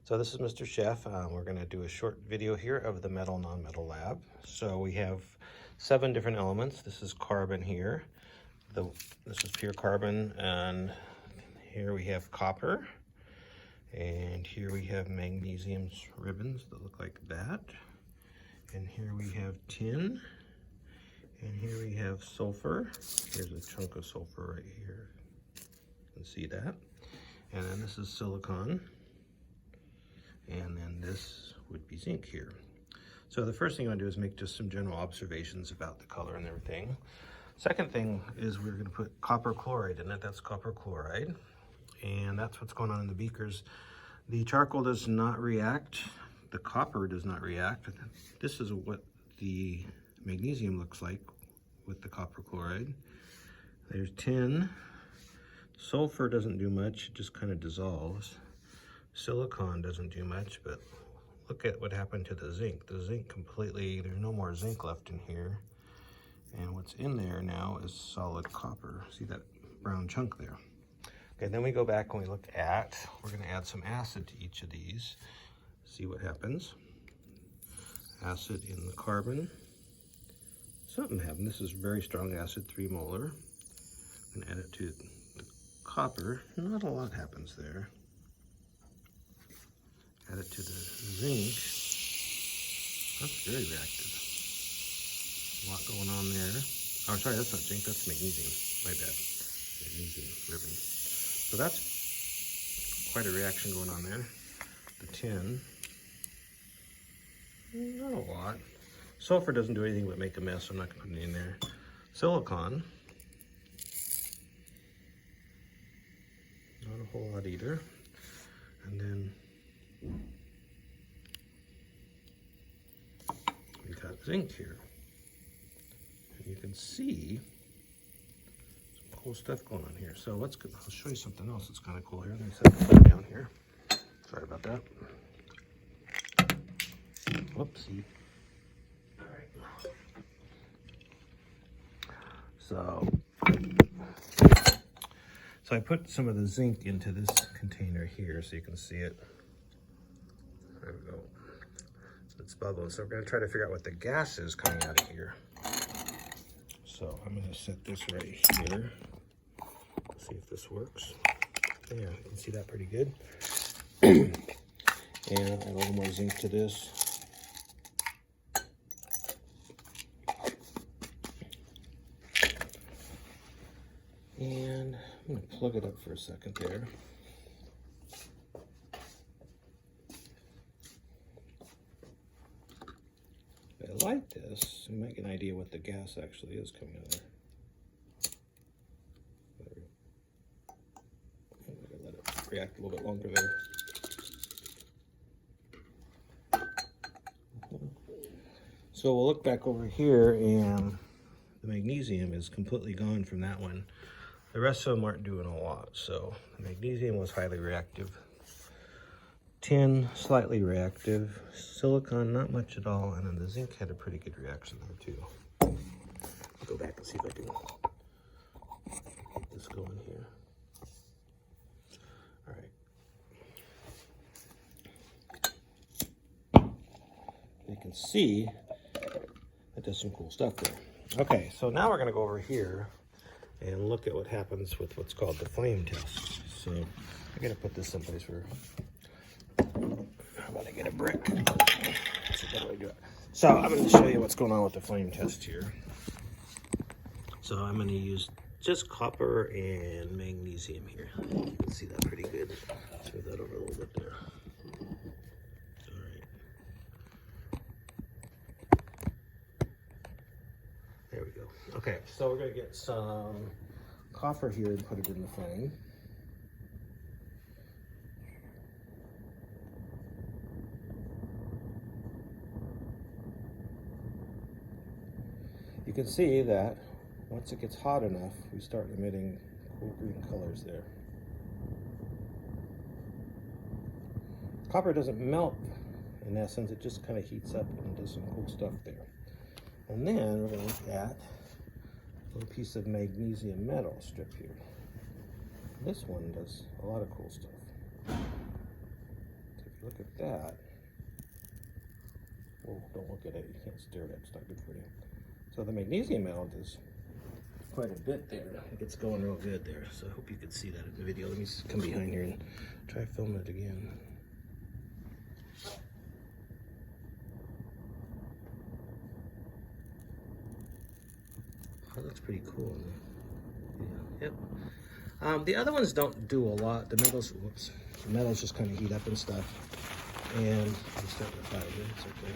So this is Mr. Chef. We're going to do a short video here of the metal non-metal lab. So we have 7 different elements. This is carbon here. This is pure carbon, and here we have copper, and here we have magnesium ribbons that look like that, and here we have tin, and here we have sulfur. Here's a chunk of sulfur right here. You can see that. And then this is silicon. And then this would be zinc here. So the first thing you want to do is make just some general observations about the color and everything. Second thing is we're going to put copper chloride in it. That's copper chloride. And that's what's going on in the beakers. The charcoal does not react. The copper does not react. This is what the magnesium looks like with the copper chloride. There's tin. Sulfur doesn't do much. It just kind of dissolves. Silicon doesn't do much, but look at what happened to the zinc. The zinc completely, there's no more zinc left in here. And what's in there now is solid copper. See that brown chunk there? Okay, then we go back and we look at, we're gonna add some acid to each of these. See what happens. Acid in the carbon. Something happened. This is very strong acid, 3 molar. I'm gonna add it to the copper. Not a lot happens there. Add it to the zinc. That's very reactive. A lot going on there. Oh, sorry, that's not zinc, that's magnesium. My bad. Magnesium ribbon. So that's quite a reaction going on there. The tin. Not a lot. Sulfur doesn't do anything but make a mess, so I'm not going to put it in there. Silicon. Not a whole lot either. And then we got zinc here, and you can see some cool stuff going on here. So let's go, I'll show you something else that's kind of cool here. I'm going to set this down here. Sorry about that. Whoopsie. All right. So I put some of the zinc into this container here so you can see it. There we go. It's bubbling. So we're going to try to figure out what the gas is coming out of here. So I'm going to set this right here. See if this works. Yeah, you can see that pretty good. And add a little more zinc to this. And I'm going to plug it up for a second there. I light this, you might get an idea what the gas actually is coming out of there. I'm going to let it react a little bit longer there. So we'll look back over here, and the magnesium is completely gone from that one. The rest of them aren't doing a lot. So the magnesium was highly reactive. Tin, slightly reactive. Silicon, not much at all. And then the zinc had a pretty good reaction there too. I'll go back and see if I can get this going here. All right. You can see it does some cool stuff there. Okay, so now we're going to go over here and look at what happens with what's called the flame test. So I gotta put this someplace where, how about I get a brick? That's a better way to do it. So I'm gonna show you what's going on with the flame test here. So I'm gonna use just copper and magnesium here. You can see that pretty good. Let's move that over a little bit there. All right. There we go. Okay, so we're gonna get some copper here and put it in the flame. You can see that once it gets hot enough, we start emitting cool green colors there. Copper doesn't melt in essence, it just kind of heats up and does some cool stuff there. And then we're going to look at a little piece of magnesium metal strip here. This one does a lot of cool stuff. So if you look at that. Oh, don't look at it. You can't stare at it. It's not good for you. So the magnesium amount is quite a bit there. It gets going real good there. So I hope you could see that in the video. Let me come behind here and try filming it again. That looks pretty cool. Yeah. Yep. The other ones don't do a lot. The metals, whoops, the metals just kind of heat up and stuff. And I'm starting to fire here. It's okay.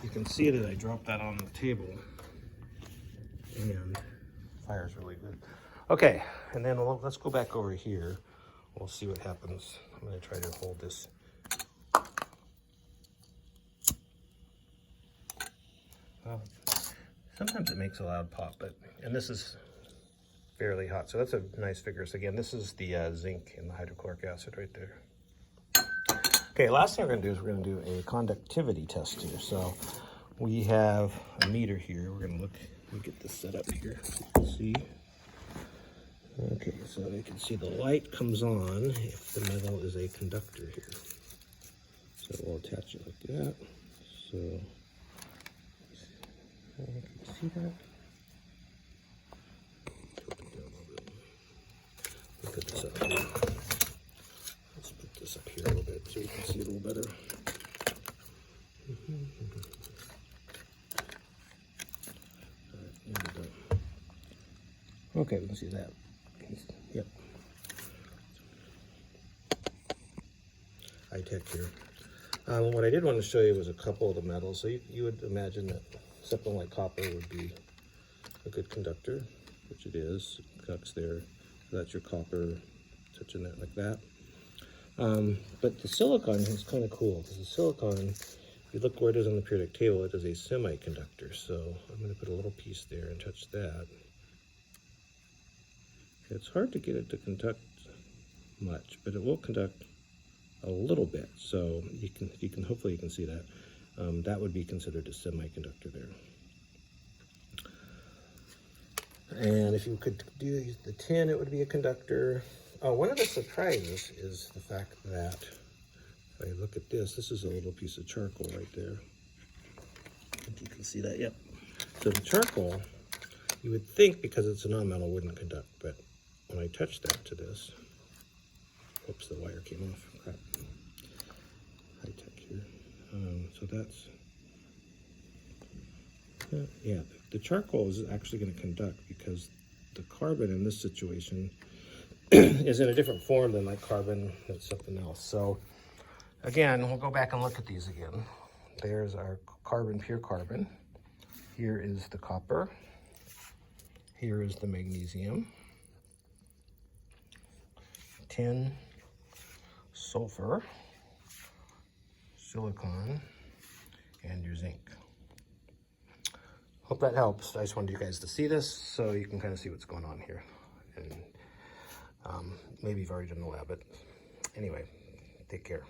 You can see that I dropped that on the table, and fire's really good. Okay, and then let's go back over here. We'll see what happens. I'm going to try to hold this. Well, sometimes it makes a loud pop, and this is fairly hot, so that's a nice figure. So again, this is the zinc and the hydrochloric acid right there. Okay, last thing we're going to do is we're going to do a conductivity test here. So we have a meter here. We're going to look, let me get this set up here so you can see. Okay, so you can see the light comes on if the metal is a conductor here. So we'll attach it like that. So, can you see that? I'll put this up here. Let's put this up here a little bit so you can see a little better. Okay, we can see that. Yep. High tech here. What I did want to show you was a couple of the metals. So you would imagine that something like copper would be a good conductor, which it is. It conducts there. So that's your copper, touching that like that. But the silicon is kind of cool because the silicon, if you look where it is on the periodic table, it is a semiconductor. So I'm going to put a little piece there and touch that. It's hard to get it to conduct much, but it will conduct a little bit. So you can hopefully you can see that. That would be considered a semiconductor there. And if you could do the tin, it would be a conductor. Oh, one of the surprises is the fact that if I look at this, this is a little piece of charcoal right there. I think you can see that. Yep. So the charcoal, you would think because it's a nonmetal wouldn't conduct, but when I touch that to this, whoops, the wire came off. Crap. High tech here. So that's, yeah, the charcoal is actually going to conduct because the carbon in this situation is in a different form than like carbon that's something else. So again, we'll go back and look at these again. There's our carbon, pure carbon. Here is the copper. Here is the magnesium. Tin, sulfur, silicon, and your zinc. Hope that helps. I just wanted you guys to see this so you can kind of see what's going on here. And maybe you've already done the lab, but anyway, take care.